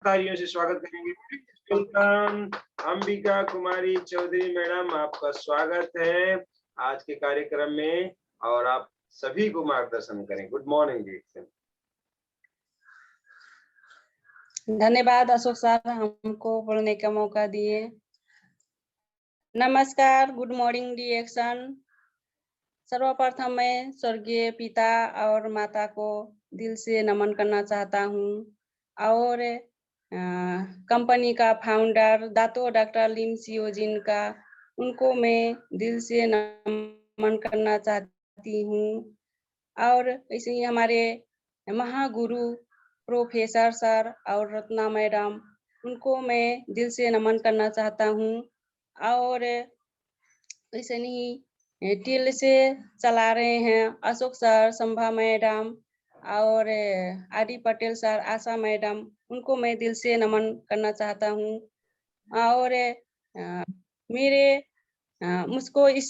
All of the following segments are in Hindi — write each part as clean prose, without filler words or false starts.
तालियों से स्वागत करेंगे। वेलकम अंबिका कुमारी चौधरी मैडम, आपका स्वागत है आज के कार्यक्रम में और आप सभी को मार्गदर्शन करें। गुड मॉर्निंग जी। धन्यवाद अशोक सर, हमको बोलने का मौका दिए। नमस्कार, गुड मॉर्निंग डिएक्शन। सर्वप्रथम मैं स्वर्गीय पिता और माता को दिल से नमन करना चाहता हूँ और कंपनी का फाउंडर दातो डॉक्टर लिम सियोजिन का उनको मैं दिल से नमन करना चाहती हूँ और ऐसे ही हमारे महागुरु प्रोफेसर सर और रत्ना मैडम उनको मैं दिल से नमन करना चाहता हूँ और ऐसे नहीं टिल से चला रहे हैं अशोक सर, संभा मैडम और आदि पटेल सर, आशा मैडम, उनको मैं दिल से नमन करना चाहता हूँ और मुझको इस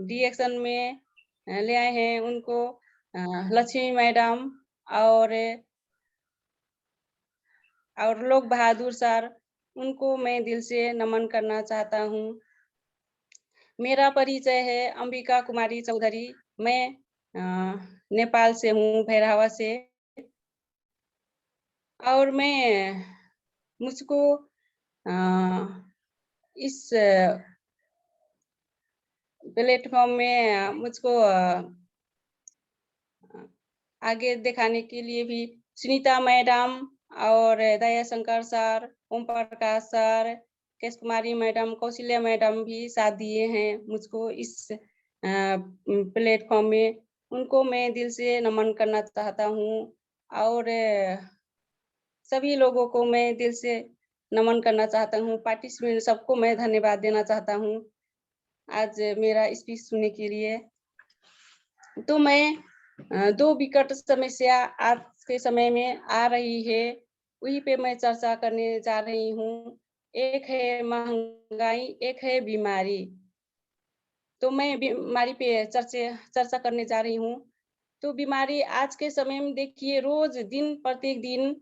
डिएक्शन में ले आए हैं उनको लक्ष्मी मैडम और लोक बहादुर सर, उनको मैं दिल से नमन करना चाहता हूँ। मेरा परिचय है अंबिका कुमारी चौधरी। मैं नेपाल से हूँ, भैरहवा से, और मुझको इस प्लेटफॉर्म में मुझको आगे दिखाने के लिए भी सुनीता मैडम और दया शंकर सर, ओम प्रकाश सर, केश कुमारी मैडम, कौशल्या मैडम भी साथ दिए हैं मुझको इस प्लेटफॉर्म में। उनको मैं दिल से नमन करना चाहता हूँ और सभी लोगों को मैं दिल से नमन करना चाहता हूँ। पार्टिसिपेंट सबको मैं धन्यवाद देना चाहता हूँ आज मेरा स्पीच सुनने के लिए। तो मैं दो विकट समस्या आज के समय में आ रही है, वही पे मैं चर्चा करने जा रही हूँ। एक है महंगाई, एक है बीमारी। तो मैं बीमारी पे चर्चा करने जा रही हूँ। तो बीमारी आज के समय में देखिए रोज दिन प्रत्येक दिन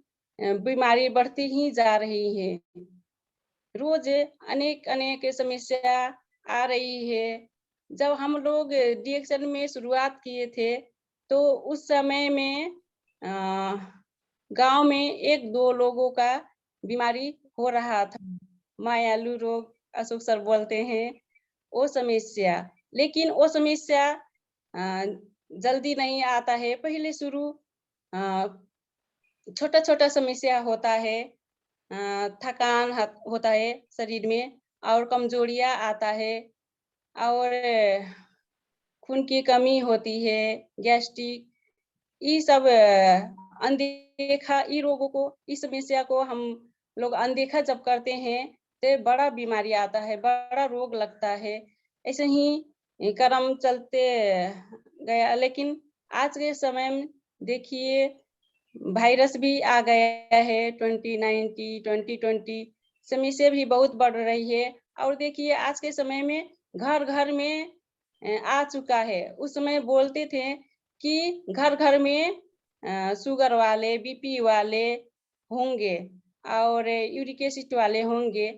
बीमारी बढ़ती ही जा रही है। रोज अनेक समस्या आ रही है। जब हम लोग डिएक्शन में शुरुआत किए थे तो उस समय में गांव में एक दो लोगों का बीमारी हो रहा था, मायालू रोग अशोक सर बोलते हैं, वो समस्या। लेकिन वो समस्या जल्दी नहीं आता है, पहले शुरू छोटा छोटा समस्या होता है, थकान होता है शरीर में और कमजोरियां आता है और खून की कमी होती है, गैस्ट्रिक, ये सब अनदेखा, ये रोगों को, इस समस्या को हम लोग अनदेखा जब करते हैं तो बड़ा बीमारी आता है, बड़ा रोग लगता है। ऐसे ही कर्म चलते गया। लेकिन आज के समय में देखिए वायरस भी आ गया है, 2019 2020 समस्या भी बहुत बढ़ रही है। और देखिए आज के समय में घर घर में आ चुका है। उस समय बोलते थे कि घर घर में शुगर वाले, बीपी वाले होंगे और यूरिक एसिड वाले होंगे।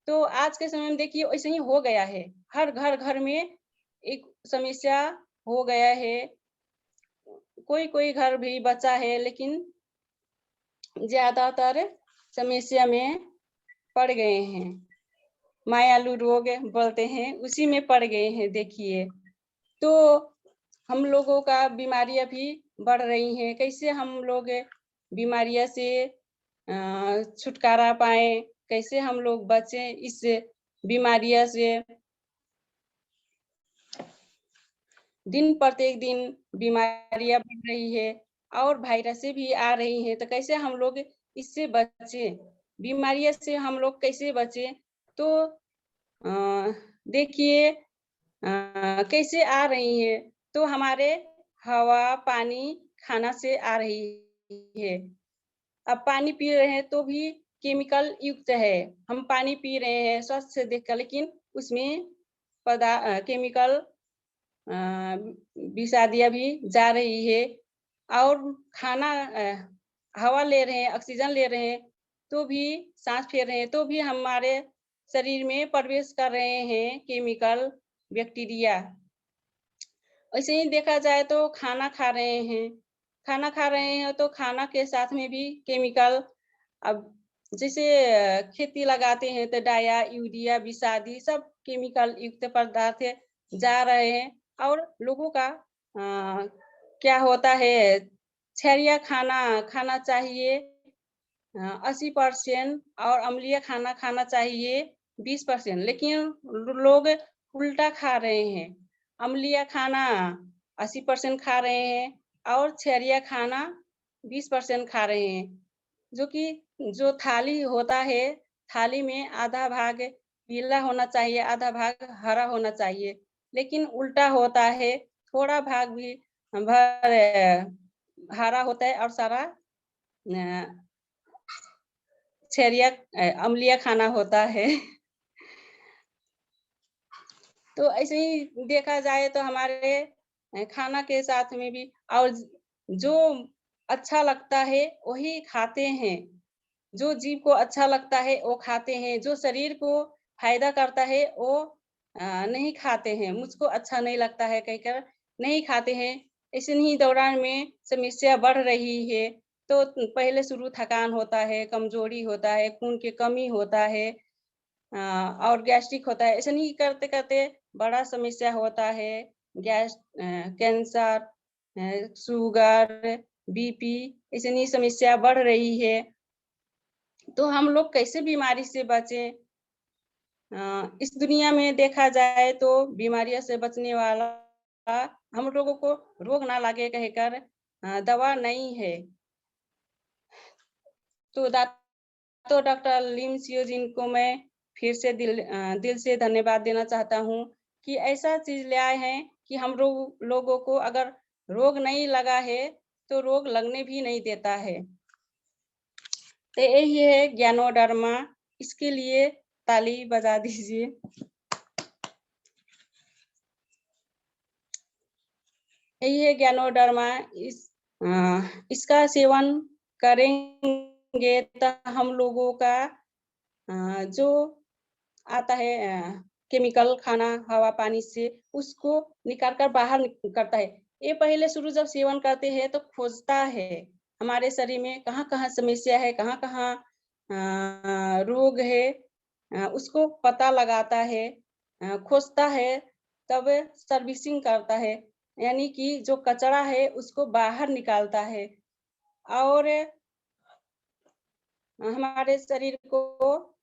तो आज के समय में देखिए ऐसे ही हो गया है, हर घर में एक समस्या हो गया है। कोई घर भी बचा है, लेकिन ज्यादातर समस्या में पड़ गए हैं, मायालू रोग बोलते हैं, उसी में पड़ गए हैं। देखिए तो हम लोगों का बीमारियां भी बढ़ रही हैं। कैसे हम लोग बीमारियां से छुटकारा पाए, कैसे हम लोग बचें इस बीमारियां से। दिन प्रत्येक दिन बीमारियां बढ़ रही है और वायरस भी आ रही है, तो कैसे हम लोग इससे बचें, बीमारियों से हम लोग कैसे बचें। तो देखिए कैसे आ रही है, तो हमारे हवा, पानी, खाना से आ रही है। अब पानी पी रहे हैं तो भी केमिकल युक्त है। हम पानी पी रहे हैं स्वच्छ से देखकर, लेकिन उसमें केमिकल विषादियां भी जा रही है। और खाना हवा ले रहे हैं, ऑक्सीजन ले रहे हैं, तो भी सांस फेर रहे हैं तो भी हमारे शरीर में प्रवेश कर रहे हैं केमिकल, बैक्टीरिया। ऐसे ही देखा जाए तो खाना खा रहे हैं तो खाना के साथ में भी केमिकल। अब जैसे खेती लगाते हैं तो डाया, यूरिया, विषादी सब केमिकल युक्त पदार्थ जा रहे हैं और लोगों का क्या होता है, छरिया खाना खाना चाहिए 80% और अम्लीय खाना खाना चाहिए 20%, लेकिन लोग उल्टा खा रहे हैं। अम्लीय खाना 80% खा रहे हैं और छरिया खाना 20% खा रहे हैं। जो कि जो थाली होता है, थाली में आधा भाग पीला होना चाहिए, आधा भाग हरा होना चाहिए, लेकिन उल्टा होता है, थोड़ा भाग भी भर हरा होता है और सारा छरिया अम्लीय खाना होता है। तो ऐसे ही देखा जाए तो हमारे खाना के साथ में भी और जो अच्छा लगता है वही खाते हैं। जो जीव को अच्छा लगता है वो खाते हैं, जो शरीर को फायदा करता है वो नहीं खाते हैं। मुझको अच्छा नहीं लगता है कहकर नहीं खाते हैं। ऐसे ही दौरान में समस्या बढ़ रही है, तो पहले शुरू थकान होता है, कमजोरी होता है, खून की कमी होता है और गैस्ट्रिक होता है। ऐसे नहीं करते-करते बड़ा समस्या होता है, कैंसर, शुगर, बीपी, ऐसे नहीं समस्या बढ़ रही है। तो हम लोग कैसे बीमारी से बचें? इस दुनिया में देखा जाए तो बीमारियों से बचने वाला हम लोगों को रोग ना लगे कहकर दवा नहीं है। तो डॉक्टर लिम सियोजिन को मैं फिर से दिल से धन्यवाद देना चाहता हूँ कि ऐसा चीज ले आए हैं कि हम लोगों को अगर रोग नहीं लगा है तो रोग लगने भी नहीं देता है। तो यही है ज्ञानोडर्मा, इसके लिए ताली बजा दीजिए। यही है ज्ञानोडर्मा। इसका सेवन करेंगे तो हम लोगों का जो आता है केमिकल खाना हवा पानी से उसको निकाल कर बाहर करता है। ये पहले शुरू जब सेवन करते हैं तो खोजता है हमारे शरीर में कहाँ-कहाँ समस्या है, कहाँ-कहाँ रोग है, उसको पता लगाता है, खोजता है, तब सर्विसिंग करता है, यानी कि जो कचरा है उसको बाहर निकालता है और हमारे शरीर को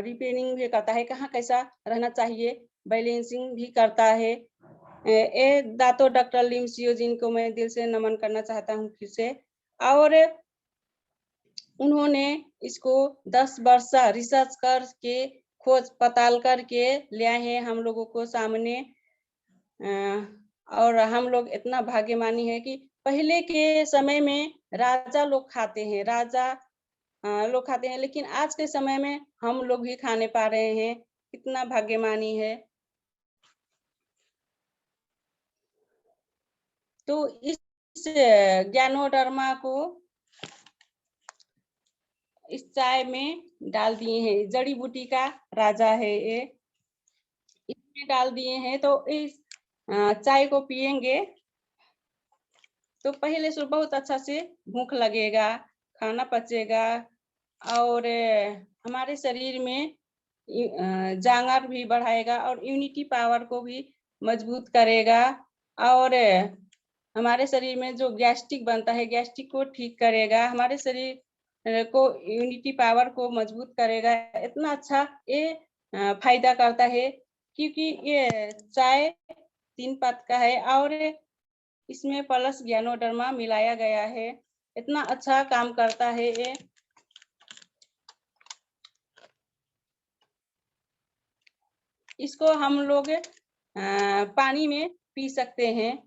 रिपेयरिंग भी करता है, कहाँ कैसा रहना चाहिए, बैलेंसिंग भी करता है। दातो डॉक्टर लिम सियोजिन को मैं दिल से नमन करना चाहता हूँ फिर से। और उन्होंने इसको 10 वर्ष रिसर्च करके खोज पताल करके ले आए हैं हम लोगों को सामने। और हम लोग इतना भाग्यमानी है कि पहले के समय में राजा लोग खाते हैं, लोग खाते हैं, लेकिन आज के समय में हम लोग भी खाने पा रहे हैं, कितना भाग्यमानी है। तो इस ज्ञानोडर्मा को इस चाय में डाल दिए हैं, जड़ी बूटी का राजा है ये, इसमें डाल दिए हैं। तो इस चाय को पिएंगे तो पहले से बहुत अच्छा से भूख लगेगा, खाना पचेगा और हमारे शरीर में जांगर भी बढ़ाएगा और इम्यूनिटी पावर को भी मजबूत करेगा और हमारे शरीर में जो गैस्ट्रिक बनता है, गैस्ट्रिक को ठीक करेगा, हमारे शरीर को इम्यूनिटी पावर को मजबूत करेगा। इतना अच्छा ये फायदा करता है क्योंकि ये चाय 3 पत्त का है और इसमें प्लस ज्ञानोडर्मा मिलाया गया है। इतना अच्छा काम करता है ये। इसको हम लोग पानी में पी सकते हैं।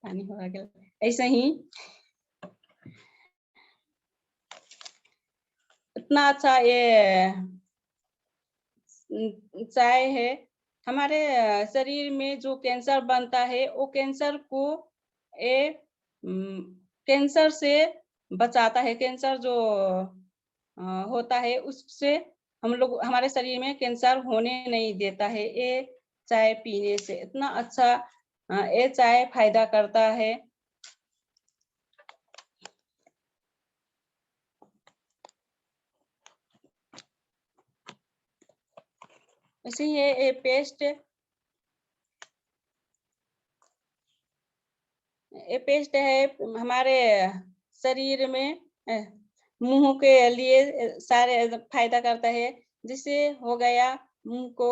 पानी हो गया ऐसे ही। इतना अच्छा ये चाय है। हमारे शरीर में जो कैंसर बनता है वो कैंसर को कैंसर से बचाता है। कैंसर जो होता है, उससे हम लोग हमारे शरीर में कैंसर होने नहीं देता है। ये चाय पीने से इतना अच्छा ये चाय फायदा करता है। ऐसे ही ये पेस्ट है हमारे शरीर में मुंह के लिए सारे फायदा करता है। जिससे हो गया मुंह को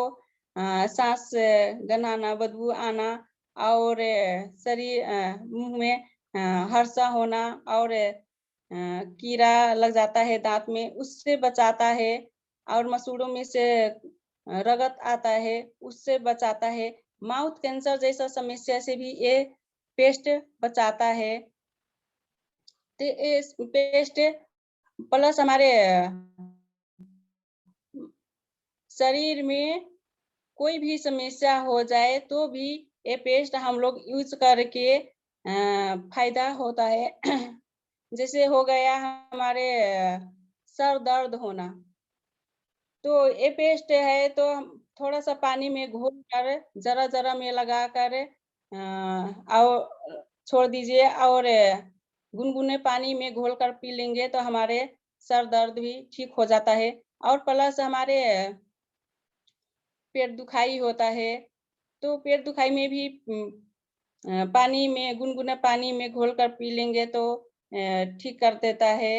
सांस गनाना, बदबू आना और शरीर मुंह में हर्षा होना और कीड़ा लग जाता है दांत में, उससे बचाता है। और मसूड़ों में से रगत आता है, उससे बचाता है। माउथ कैंसर जैसा समस्या से भी ये पेस्ट बचाता है। तो इस पेस्ट प्लस हमारे शरीर में कोई भी समस्या हो जाए तो भी ये पेस्ट हम लोग यूज करके फायदा होता है। जैसे हो गया हमारे सर दर्द होना, तो ये पेस्ट है तो हम थोड़ा सा पानी में घोल कर जरा जरा में लगा कर और छोड़ दीजिए और गुनगुने पानी में घोल कर पी लेंगे तो हमारे सर दर्द भी ठीक हो जाता है। और प्लस हमारे पेट दुखाई होता है, तो पेट दुखाई में भी पानी में गुनगुना पानी में घोल कर पी लेंगे तो ठीक कर देता है।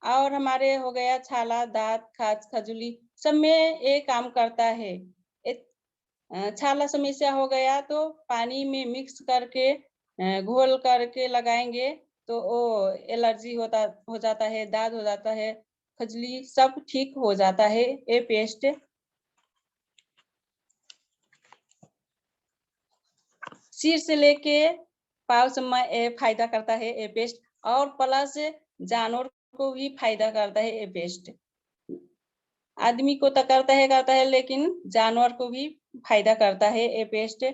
और हमारे हो गया छाला, दांत, खाज, खजुली, सब में ये काम करता है। छाला समस्या हो गया तो पानी में मिक्स करके घोल करके लगाएंगे तो वो एलर्जी हो जाता है, दाद हो जाता है, खजुली सब ठीक हो जाता है ये पेस्ट। सिर से लेके पाँव समय फायदा करता है ये पेस्ट। और प्लस जानवर को भी फायदा करता है ये पेस्ट। आदमी को तो करता है लेकिन जानवर को भी फायदा करता है ये पेस्ट।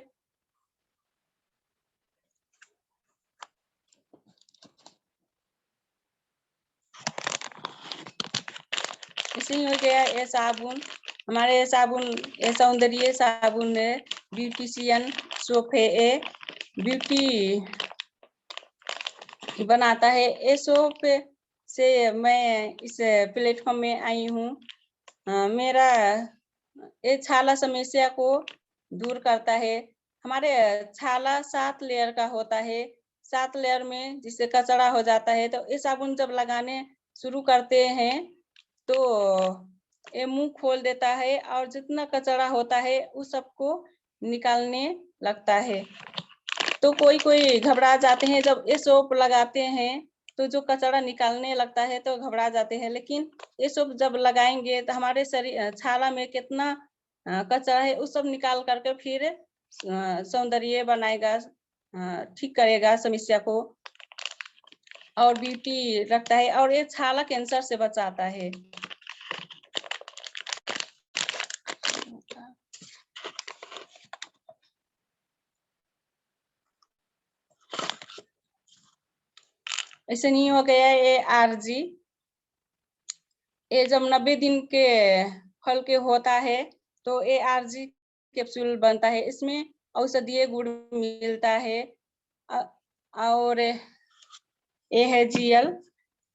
इसी हो गया ये साबुन। हमारे साबुन ये सौंदर्य साबुन है, ब्यूटिशियन सोप है, ये ब्यूटी बनाता है। ये सोप से मैं इस प्लेटफॉर्म में आई हूँ। मेरा ये छाला समस्या को दूर करता है। हमारे छाला 7 लेयर का होता है। 7 लेयर में जिससे कचरा हो जाता है तो ये साबुन जब लगाने शुरू करते हैं तो ये मुंह खोल देता है और जितना कचरा होता है उस सबको निकालने लगता है। तो कोई घबरा जाते हैं जब ये सोप लगाते हैं तो जो कचरा निकालने लगता है तो घबरा जाते हैं, लेकिन ये सोप जब लगाएंगे तो हमारे शरीर छाला में कितना कचरा है उस सब निकाल करके फिर सौंदर्य बनाएगा, ठीक करेगा समस्या को और ब्यूटी रखता है और ये छाला कैंसर से बचाता है। ऐसे नहीं हो गया ये आरजी। ये जब 90 दिन के फल के होता है तो ये आरजी कैप्सूल बनता है। इसमें औषधीय गुण मिलता है। और ये है जीएल।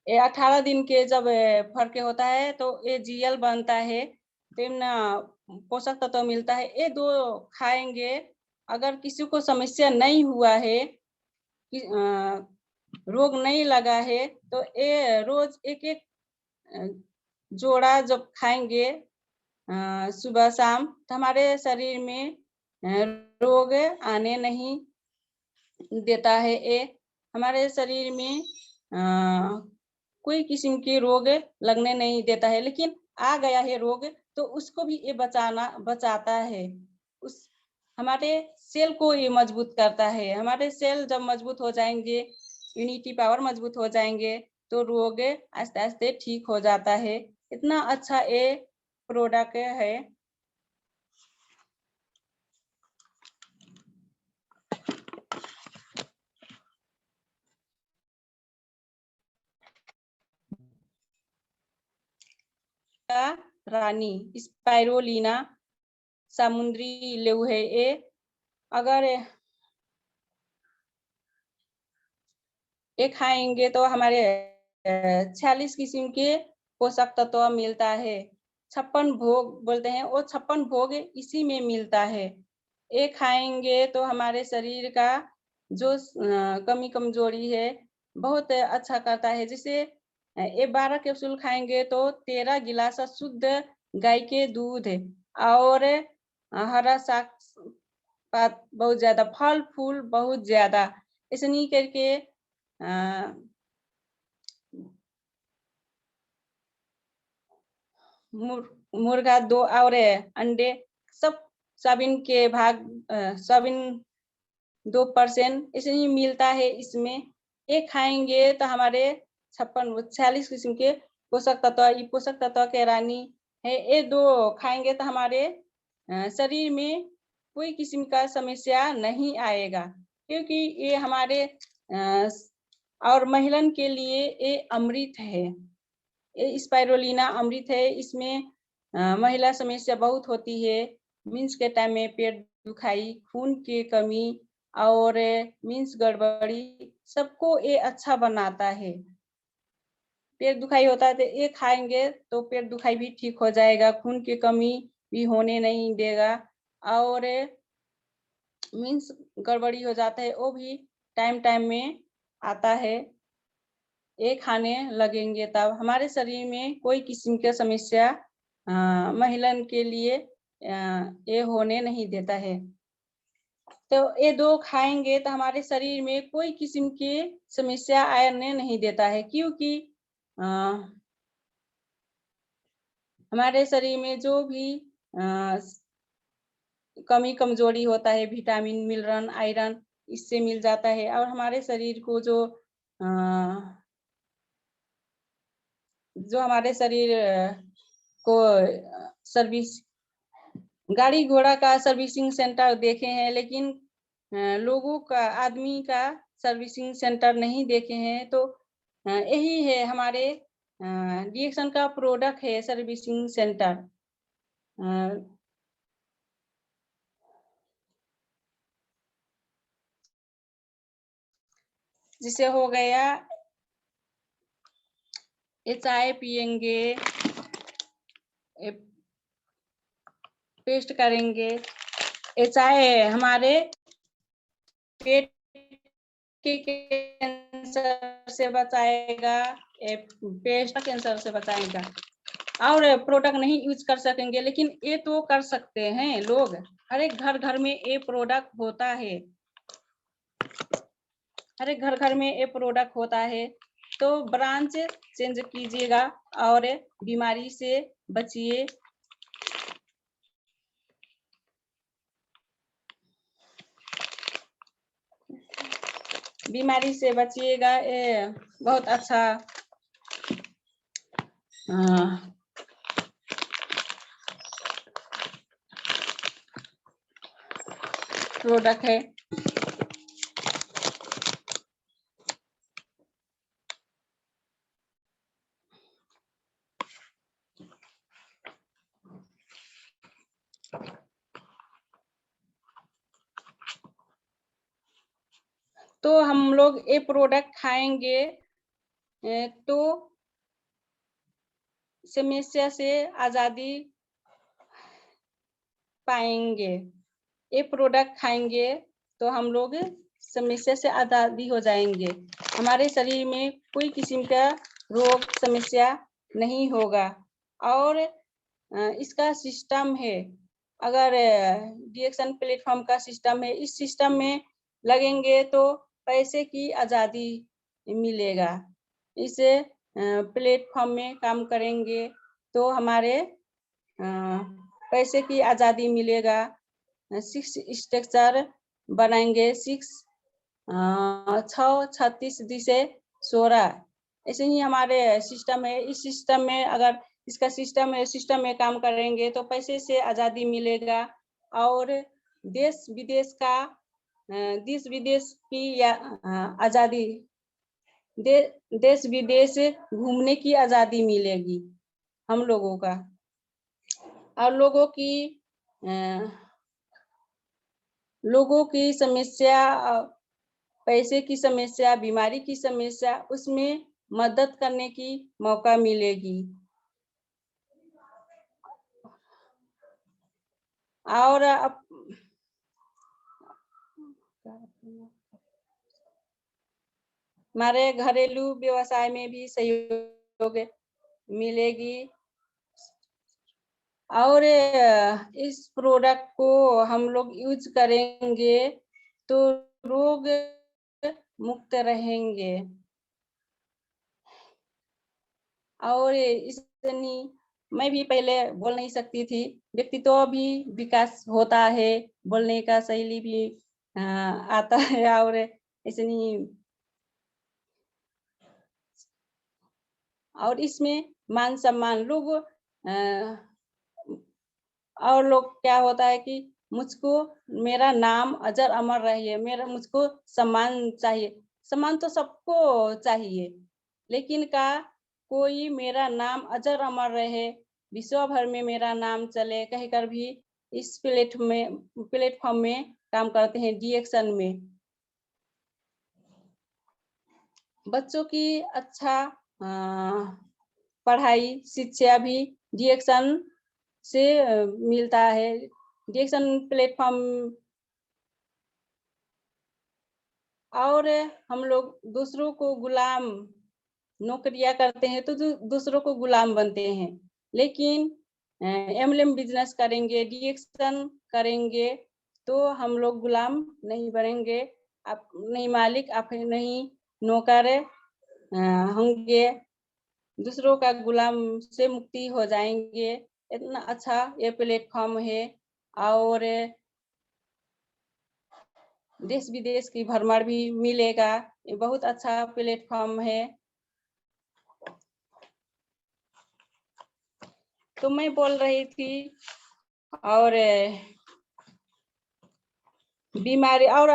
ये 18 दिन के जब फल के होता है तो ये जीएल बनता है, तो पोषक तत्व मिलता है। ये दो खाएंगे। अगर किसी को समस्या नहीं हुआ है, रोग नहीं लगा है, तो ये रोज एक एक जोड़ा जब खाएंगे सुबह शाम तो हमारे शरीर में रोग आने नहीं देता है। ये हमारे शरीर में कोई किस्म के रोग लगने नहीं देता है, लेकिन आ गया है रोग तो उसको भी ये बचाता है। उस हमारे सेल को ये मजबूत करता है। हमारे सेल जब मजबूत हो जाएंगे, इम्यूनिटी पावर मजबूत हो जाएंगे तो रोग आस्ते आस्ते ठीक हो जाता है। इतना अच्छा ये प्रोडक्ट है। का रानी स्पाइरोलिना समुद्री लेऊ है ये। अगर ये खाएंगे तो हमारे 46 किस्म के पोषक तत्व मिलता है। 56 भोग बोलते हैं, वो 56 भोग इसी में मिलता है। ये खाएंगे तो हमारे शरीर का जो कमी कमजोरी है बहुत अच्छा करता है। जैसे ये 12 कैप्सूल खाएंगे तो 13 गिलास शुद्ध गाय के दूध और हरा साग पात बहुत ज्यादा, फल फूल बहुत ज्यादा, ऐसे नहीं करके मुर्गा 2 और अंडे सब सोयाबीन के भाग सोयाबीन 2% इसलिए मिलता है इसमें। ये खाएंगे तो हमारे 46 किस्म के पोषक तत्व, ये पोषक तत्व के रानी है। ये 2 खाएंगे तो हमारे शरीर में कोई किस्म का समस्या नहीं आएगा, क्योंकि ये हमारे और महिलन के लिए ये अमृत है। ये स्पाइरोलिना अमृत है। इसमें महिला समस्या बहुत होती है, मीन्स के टाइम में पेट दुखाई, खून की कमी और मीन्स गड़बड़ी, सबको ये अच्छा बनाता है। पेट दुखाई होता है तो ये खाएंगे तो पेट दुखाई भी ठीक हो जाएगा, खून की कमी भी होने नहीं देगा और मीन्स गड़बड़ी हो जाता है वो भी टाइम टाइम में आता है। ये खाने लगेंगे तब हमारे शरीर में कोई किस्म की समस्या महिला के लिए ये होने नहीं देता है। तो ये 2 खाएंगे तो हमारे शरीर में कोई किस्म की समस्या आने नहीं देता है, क्योंकि हमारे शरीर में जो भी कमी कमजोरी होता है, विटामिन मिनरल आयरन इससे मिल जाता है। और हमारे शरीर को जो हमारे शरीर को सर्विस, गाड़ी घोड़ा का सर्विसिंग सेंटर देखे हैं, लेकिन लोगों का, आदमी का सर्विसिंग सेंटर नहीं देखे हैं। तो यही है हमारे डीएक्सन का प्रोडक्ट है सर्विसिंग सेंटर। जिसे हो गया, ये चाय पियेंगे, पेस्ट करेंगे। ये चाय हमारे पेट के कैंसर से बचाएगा, पेस्ट कैंसर से बचाएगा। और प्रोडक्ट नहीं यूज कर सकेंगे, लेकिन ये तो कर सकते हैं लोग। हर एक घर में ये प्रोडक्ट होता है, हर एक घर में ये प्रोडक्ट होता है। तो ब्रांच चेंज कीजिएगा और बीमारी से बचिए। बीमारी से बचिएगा, ये बहुत अच्छा प्रोडक्ट है। तो हम लोग ये प्रोडक्ट खाएंगे तो समस्या से आजादी पाएंगे। ये प्रोडक्ट खाएंगे तो हम लोग समस्या से आजादी हो जाएंगे, हमारे शरीर में कोई किस्म का रोग समस्या नहीं होगा। और इसका सिस्टम है, अगर डीएक्सन प्लेटफॉर्म का सिस्टम है, इस सिस्टम में लगेंगे तो पैसे की आजादी मिलेगा। इस प्लेटफॉर्म में काम करेंगे तो हमारे पैसे की आजादी मिलेगा। 6 स्ट्रक्चर बनाएंगे, 6 36 दिसे 16, ऐसे ही हमारे सिस्टम है। इस सिस्टम में अगर इसका सिस्टम में काम करेंगे तो पैसे से आजादी मिलेगा और देश विदेश की आजादी, देश विदेश घूमने की आजादी मिलेगी। हम लोगों का। और लोगों की समस्या, पैसे की समस्या, बीमारी की समस्या, उसमें मदद करने की मौका मिलेगी। और हमारे घरेलू व्यवसाय में भी सहयोग मिलेगी। और इस प्रोडक्ट को हम लोग यूज करेंगे तो रोग मुक्त रहेंगे। और मैं भी पहले बोल नहीं सकती थी, व्यक्तित्व भी विकास होता है, बोलने का शैली भी आता है। और इसमें मान सम्मान लोग और लोग क्या होता है कि मुझको मेरा नाम अजर अमर रहे, मुझको सम्मान चाहिए। सम्मान तो सबको चाहिए, लेकिन कोई मेरा नाम अजर अमर रहे, विश्व भर में मेरा नाम चले, कहकर भी इस प्लेटफॉर्म में काम करते हैं डीएक्शन में। बच्चों की अच्छा पढ़ाई शिक्षा भी डीएक्शन से मिलता है। डीएक्शन प्लेटफॉर्म और हम लोग दूसरों को गुलाम नौकरियां करते हैं तो दूसरों को गुलाम बनते हैं, लेकिन एमएलएम बिजनेस करेंगे, डीएक्शन करेंगे तो हम लोग गुलाम नहीं बनेंगे। आप नहीं मालिक, आप नहीं नौकर होंगे, दूसरों का गुलाम से मुक्ति हो जाएंगे। इतना अच्छा ये प्लेटफॉर्म है। और देश विदेश की भ्रमण भी मिलेगा। ये बहुत अच्छा प्लेटफॉर्म है। तो मैं बोल रही थी, और बीमारी और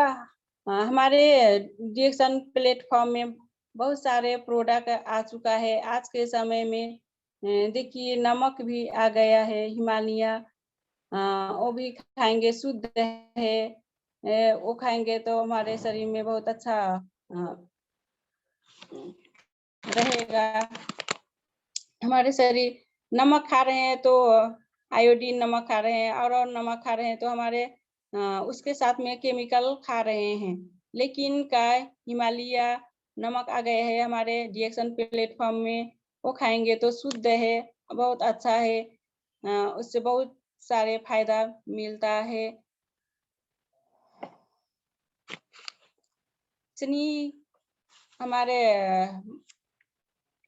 हमारे डीएक्शन प्लेटफॉर्म में बहुत सारे प्रोडक्ट आ चुका है। आज के समय में देखिए नमक भी आ गया है, हिमालय, वो भी खाएंगे, शुद्ध है। वो खाएंगे तो हमारे शरीर में बहुत अच्छा रहेगा। हमारे शरीर नमक खा रहे हैं तो आयोडीन नमक खा रहे हैं, और नमक खा रहे हैं तो हमारे उसके साथ में केमिकल खा रहे हैं। लेकिन हिमालय नमक आ गए हैं हमारे डीएक्शन प्लेटफॉर्म में, वो खाएंगे तो शुद्ध है, बहुत अच्छा है। उससे बहुत सारे फायदा मिलता है। हमारे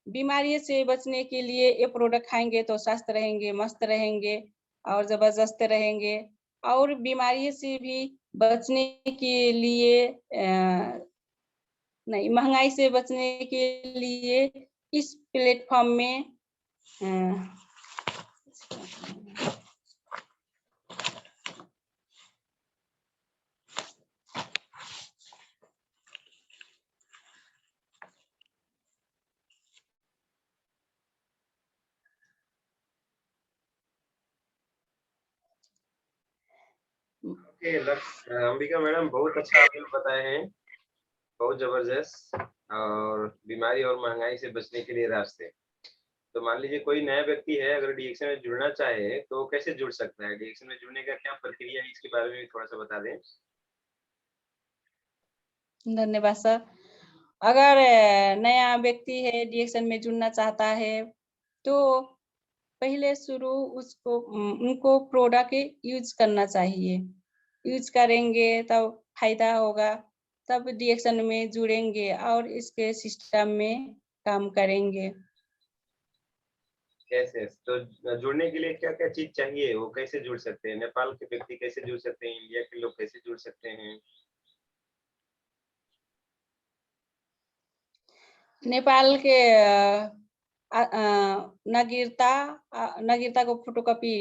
बीमारी से बचने के लिए ये प्रोडक्ट खाएंगे तो स्वस्थ रहेंगे, मस्त रहेंगे और जबरदस्त रहेंगे। और बीमारी से भी बचने के लिए नहीं, महंगाई से बचने के लिए इस प्लेटफॉर्म में अंबिका मैडम, बहुत अच्छा आपने बताए हैं, बहुत जबरदस्त। और बीमारी और महंगाई से बचने के लिए रास्ते। तो मान लीजिए कोई नया व्यक्ति है, अगर डीएक्शन में जुड़ना चाहे तो कैसे जुड़ सकता है? डीएक्शन में जुड़ने का क्या प्रक्रिया है, इसके बारे में भी थोड़ा सा बता दें। धन्यवाद सर। अगर नया व्यक्ति है डीएक्शन में जुड़ना चाहता है तो पहले उनको प्रोडक्ट यूज करना चाहिए। यूज करेंगे तब फायदा होगा, तब डीएक्शन में जुड़ेंगे और इसके सिस्टम में काम करेंगे। कैसे? तो जुड़ने के लिए क्या क्या चीज चाहिए, वो कैसे जुड़ सकते हैं? नेपाल के व्यक्ति कैसे जुड़ सकते हैं? इंडिया के लोग कैसे जुड़ सकते हैं? नेपाल के नागरिकता को फोटोकॉपी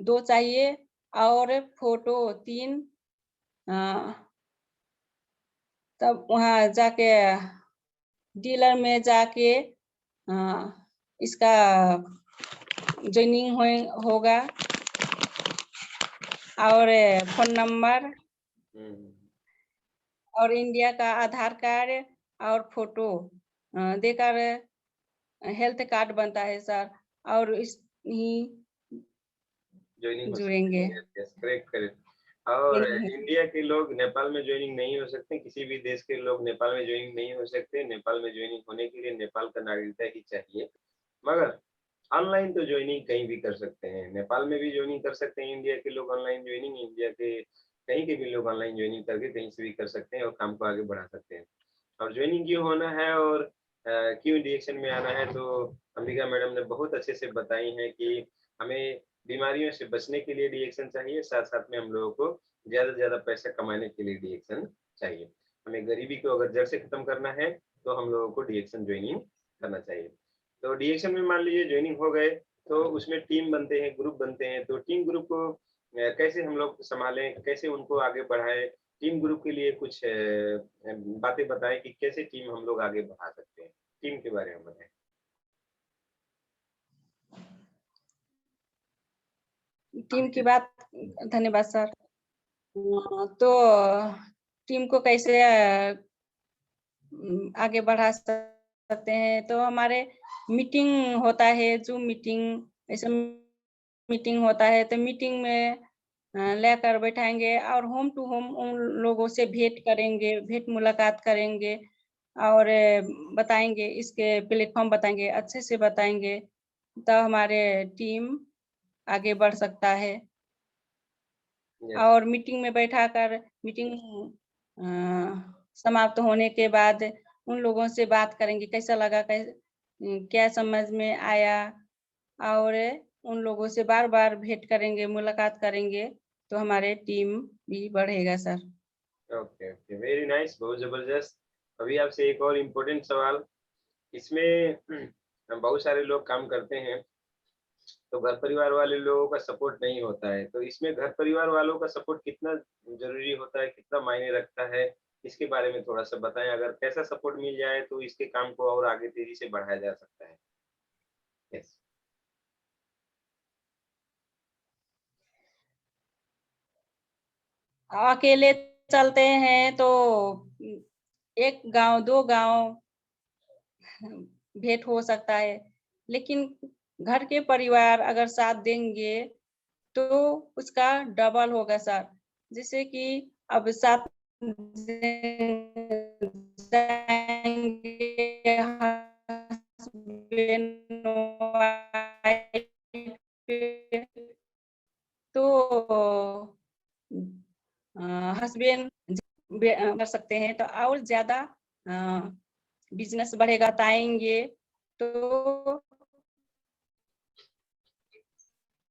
2 चाहिए और फोटो 3। तब वहाँ जाके डीलर में जाके इसका ज्वाइनिंग होगा, और फोन नंबर और इंडिया का आधार कार्ड और फोटो देकर हेल्थ कार्ड बनता है सर, और इस ही ज्वाइनिंग जुड़ेंगे। Correct correct. और इंडिया के लोग नेपाल में ज्वाइनिंग नहीं हो सकते, किसी भी देश के लोग नेपाल में ज्वाइनिंग नहीं हो सकते। नेपाल में ज्वाइनिंग होने के लिए नेपाल का नागरिकता ही चाहिए, मगर ऑनलाइन तो ज्वाइनिंग कहीं भी कर सकते हैं। नेपाल में भी ज्वाइनिंग कर सकते हैं इंडिया के लोग ऑनलाइन ज्वाइनिंग, इंडिया के कहीं के भी लोग ऑनलाइन ज्वाइनिंग करके कहीं से भी कर सकते हैं और काम को आगे बढ़ा सकते हैं। और ज्वाइनिंग क्यों होना है और क्यों डीएक्शन में आना है, तो अंबिका मैडम ने बहुत अच्छे से बताई है कि हमें बीमारियों से बचने के लिए डीएक्शन चाहिए, साथ साथ में हम लोगों को ज्यादा से ज्यादा पैसा कमाने के लिए डीएक्शन चाहिए। हमें गरीबी को अगर जड़ से खत्म करना है तो हम लोगों को डीएक्शन ज्वाइनिंग करना चाहिए। तो डीएक्शन में मान लीजिए ज्वाइनिंग हो गए तो उसमें टीम बनते हैं, ग्रुप बनते हैं। तो टीम ग्रुप को कैसे हम लोग संभालें, कैसे उनको आगे बढ़ाएं, टीम ग्रुप के लिए कुछ बातें बताएं कि कैसे टीम हम लोग आगे बढ़ा सकते हैं, टीम के बारे में बताएं। टीम की बात, धन्यवाद सर। तो टीम को कैसे आगे बढ़ा सकते हैं, तो हमारे मीटिंग होता है, जूम मीटिंग, ऐसा मीटिंग होता है, तो मीटिंग में लेकर बैठाएंगे और होम टू होम उन लोगों से भेंट करेंगे, भेंट मुलाकात करेंगे और बताएंगे, इसके प्लेटफॉर्म बताएंगे, अच्छे से बताएंगे, तो हमारे टीम आगे बढ़ सकता है। और मीटिंग में बैठाकर मीटिंग समाप्त होने के बाद उन लोगों से बात करेंगे, कैसा लगा, क्या समझ में आया, और उन लोगों से बार बार भेंट करेंगे, मुलाकात करेंगे, तो हमारे टीम भी बढ़ेगा sir. Okay okay, very nice, बहुत जबरदस्त। अभी आपसे एक और इम्पोर्टेंट सवाल, इसमें बहुत सारे लोग काम करते हैं तो घर परिवार वाले लोगों का सपोर्ट नहीं होता है, तो इसमें घर परिवार वालों का सपोर्ट कितना जरूरी होता है, कितना मायने रखता है, इसके बारे में थोड़ा सा बताएं। अगर कैसा सपोर्ट मिल जाए तो इसके काम को और आगे तेजी से बढ़ाया जा सकता है। यस। अकेले चलते हैं तो एक गांव, 2 गांव भेंट हो सकता है, लेकिन घर के परिवार अगर साथ देंगे तो उसका डबल होगा सर। जैसे कि अब साथ जाएंगे हस्बैंड वाइफ, तो हस्बैंड कर सकते हैं तो और ज्यादा बिजनेस बढ़ेगा, बताएंगे तो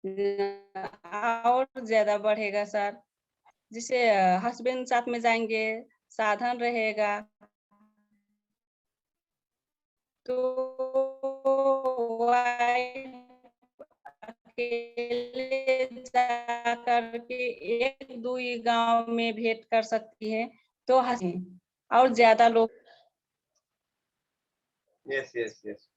और ज्यादा बढ़ेगा सर। जिसे हस्बैंड साथ में जाएंगे, साधन रहेगा, तो वाइफ अकेले जा करके 1-2 ही गांव में भेंट कर सकती है, तो और ज्यादा लोग। Yes yes yes,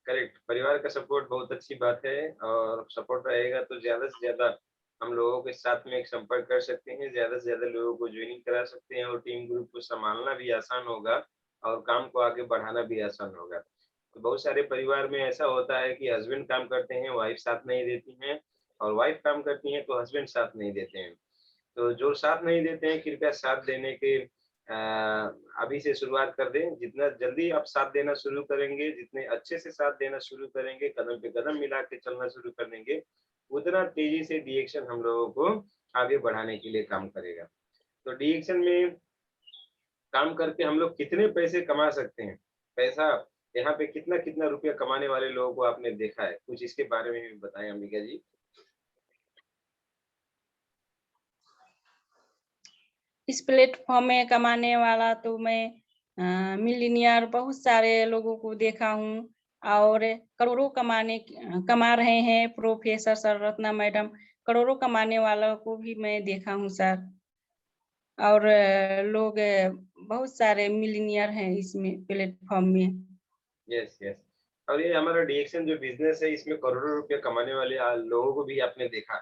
correct. परिवार का सपोर्ट बहुत अच्छी बात है, और सपोर्ट रहेगा तो ज्यादा से ज्यादा हम लोगों के साथ में एक संपर्क कर सकते हैं, ज्यादा से ज्यादा लोगों को ज्वाइनिंग करा सकते हैं, और टीम ग्रुप को संभालना भी आसान होगा और काम को आगे बढ़ाना भी आसान होगा। तो बहुत सारे परिवार में ऐसा होता है कि हस्बैंड काम करते हैं, वाइफ साथ नहीं देती हैं, और वाइफ काम करती हैं तो हस्बैंड साथ नहीं देते हैं। तो जो साथ नहीं देते हैं, कृपया साथ देने के अभी से शुरुआत कर दें। जितना जल्दी आप साथ देना शुरू करेंगे, जितने अच्छे से साथ देना शुरू करेंगे, कदम पे कदम मिला के चलना शुरू कर देंगे, उतना तेजी से डीएक्शन हम लोगों को आगे बढ़ाने के लिए काम करेगा। तो डीएक्शन में काम करके हम लोग कितने पैसे कमा सकते हैं, पैसा यहाँ पे कितना कितना रुपया कमाने वाले लोगों को आपने देखा है, कुछ इसके बारे में भी बताएं अंबिका जी। इस प्लेटफॉर्म में कमाने वाला तो मैं मिलीनियर बहुत सारे लोगों को देखा हूँ, और करोड़ों कमा रहे हैं। प्रोफेसर सर रत्ना मैडम, करोड़ों कमाने वालों को भी मैं देखा हूँ सर। और लोग बहुत सारे मिलीनियर हैं इसमें प्लेटफॉर्म में। यस यस, और ये हमारा डीएक्शन जो बिजनेस है इसमें करोड़ों रुपए कमाने वाले लोगों को भी आपने देखा।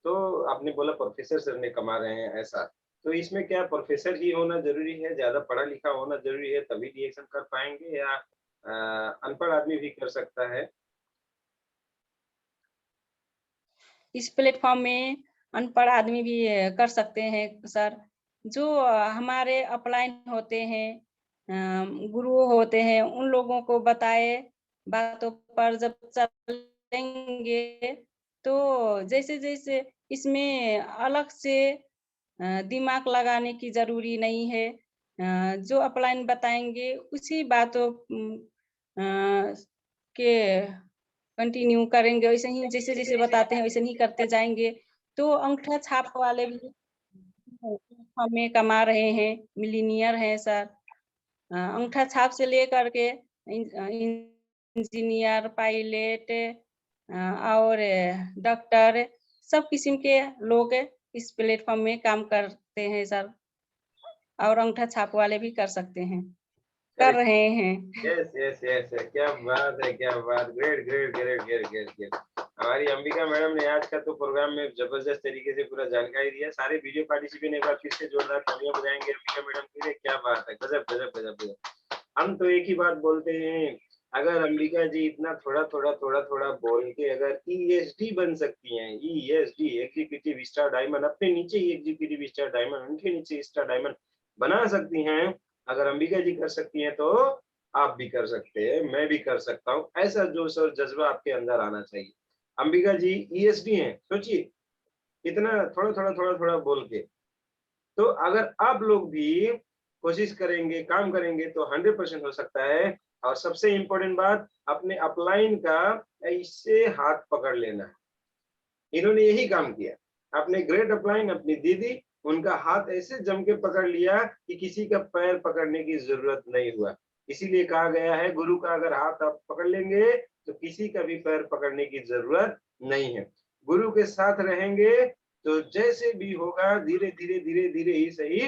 तो आपने बोला प्रोफेसर सर ने कमा रहे हैं ऐसा। तो इसमें क्या प्रोफेसर ही होना ज़रूरी है, ज़्यादा पढ़ा लिखा होना ज़रूरी है तभी डीएक्शन कर पाएँगे या अनपढ़ आदमी भी कर सकता है? इस प्लेटफॉर्म में अनपढ़ आदमी भी कर सकते हैं सर। जो हमारे अपलाइन होते हैं, गुरु होते हैं, उन लोगों को बताए बातों पर जब चलेंगे तो जैसे-जैसे इसमें अलग से दिमाग लगाने की ज़रूरी नहीं है। जो अपलाइन बताएँगे उसी बातों के कंटिन्यू करेंगे, वैसे ही जैसे-जैसे बताते हैं वैसे ही करते जाएँगे, तो अंगूठा छाप वाले भी हमें कमा रहे हैं, मिलीनियर हैं सर। अंगूठा छाप से लेकर के इंजीनियर, पायलट और डॉक्टर सब किस्म के लोग इस प्लेटफ़ॉर्म में काम करते हैं सर और अंगूठा छाप वाले भी कर सकते हैं, कर करेक्ट। रहे हैं। Yes, yes, yes, yes. क्या बात है, क्या बात! Great, great, great, great, great, great. हमारी अंबिका मैडम ने आज का तो प्रोग्राम में ज़बरदस्त तरीके से पूरा जानकारी दिया। सारे वीडियो पार्टिसिपेंट एक बार फिर से जोरदार तालियाँ बजाएँगे अंबिका मैडम के लिए। क्या बात है! गज़ब, गज़ब, गज़ब, गज़ब। हम तो एक ही बात बोलते हैं, अगर अंबिका जी इतना थोड़ा-थोड़ा, थोड़ा-थोड़ा बोल के अगर ईएसडी बन सकती हैं, ईएसडी एग्जीक्यूटिव स्टार डायमंड अपने नीचे ही एग्जीक्यूटिव स्टार डायमंड, उनके नीचे स्टार डायमंड बना सकती हैं, अगर अंबिका जी कर सकती हैं तो आप भी कर सकते हैं, मैं भी कर सकता हूँ। ऐसा जोश और जज़्बा आपके अंदर आना चाहिए। अंबिका जी ईएसडी हैं, सोचिए इतना थोड़ा-थोड़ा, थोड़ा-थोड़ा बोल के। तो अगर आप लोग भी कोशिश करेंगे, काम करेंगे तो 100% हो सकता है और सबसे इम्पोर्टेंट बात अपने अपलाइन का ऐसे हाथ पकड़ लेना है। इन्होंने यही काम किया। अपने ग्रेट अपलाइन अपनी दीदी, उनका हाथ ऐसे जम के पकड़ लिया कि किसी का पैर पकड़ने की ज़रूरत नहीं हुआ। इसीलिए कहा गया है गुरु का अगर हाथ आप पकड़ लेंगे तो किसी का भी पैर पकड़ने की ज़रूरत नहीं है। गुरु के साथ रहेंगे तो जैसे भी होगा धीरे-धीरे, धीरे-धीरे ही सही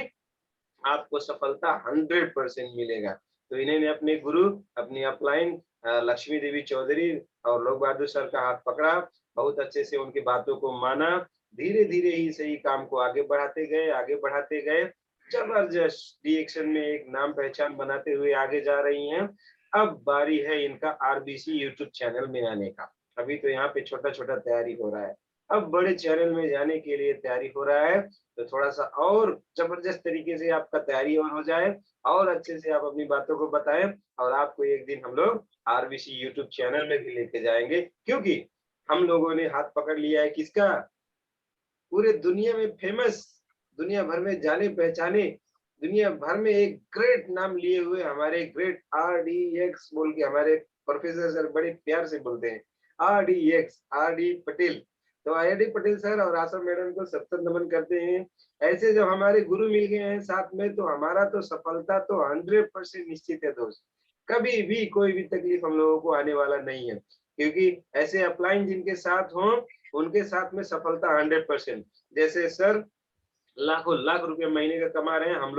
आपको सफलता 100% मिलेगा। तो इन्होंने अपने गुरु, अपनी अपलाइन लक्ष्मी देवी चौधरी और लोक बहादुर सर का हाथ पकड़ा, बहुत अच्छे से उनकी बातों को माना, धीरे-धीरे ही सही काम को आगे बढ़ाते गए, आगे बढ़ाते गए। जबरदस्त डीएक्शन में एक नाम पहचान बनाते हुए आगे जा रही हैं। अब बारी है इनका आरबीसी यूट्यूब चैनल में आने का। अभी तो यहाँ पे छोटा-छोटा तैयारी हो रहा है। अब बड़े चैनल में जाने के लिए तैयारी हो रहा है। तो थोड़ा-सा और ज़बरदस्त तरीके से आपका तैयारी और हो जाए और अच्छे से आप अपनी बातों को बताएँ और आपको एक दिन हम लोग आरबीसी यूट्यूब चैनल में भी लेके जाएँगे क्योंकि हम लोगों ने हाथ पकड़ लिया है किसका? पूरे दुनिया में फेमस, दुनिया भर में जाने-पहचाने, दुनिया भर में एक ग्रेट नाम लिए हुए हमारे ग्रेट आरडीएक्स बोल के हमारे प्रोफेसर सर बड़े प्यार से बोलते हैं, आरडीएक्स, आरडी पटेल। तो आरडी पटेल सर और आशा मैडम को सत्तर नमन करते हैं। ऐसे जब हमारे गुरु मिल गए हैं साथ में तो हमारा तो सफलता तो 100% निश्चित है दोस्त। कभी भी कोई भी तकलीफ हम लोगों को आने वाला नहीं है क्योंकि ऐसे अपलाइन जिनके साथ हों उनके साथ में सफलता 100%। जैसे सर लाखों लाख रुपए महीने का कमा रहे हैं, हम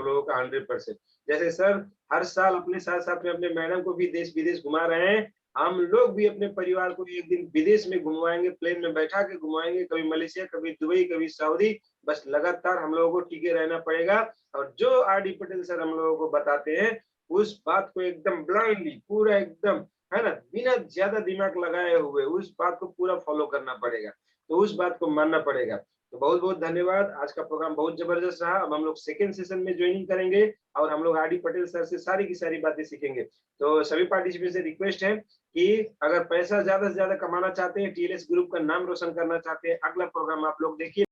लोगों का 100%। जैसे सर हर साल अपने साथ-साथ में अपने मैडम को भी देश-विदेश घुमा रहे हैं, हम लोग भी अपने परिवार को एक दिन विदेश में घुमवाएँगे, प्लेन में बैठा के घुमाएँगे, कभी मलेशिया, कभी दुबई, कभी सऊदी। बस लगातार हम लोगों को टिके रहना पड़ेगा और जो आरडी पटेल सर हम लोगों को बताते हैं, उस बात को एकदम ब्लाइंडली पूरा एकदम, है ना? बिना ज़्यादा दिमाग लगाए हुए उस बात को पूरा फॉलो करना पड़ेगा। तो उस बात को मानना पड़ेगा। तो बहुत-बहुत धन्यवाद। आज का प्रोग्राम बहुत ज़बरदस्त रहा। अब हम लोग सेकंड सेशन में जॉइनिंग करेंगे और हम लोग आरडी पटेल सर से सारी की सारी बातें सीखेंगे। तो सभी पार्टिसिपेंट से रिक्वेस्ट है कि अगर पैसा ज़्यादा से ज़्यादा कमाना चाहते हैं, टीएलएस ग्रुप का नाम रोशन करना चाहते हैं, अगला प्रोग्राम आप लोग देखिए।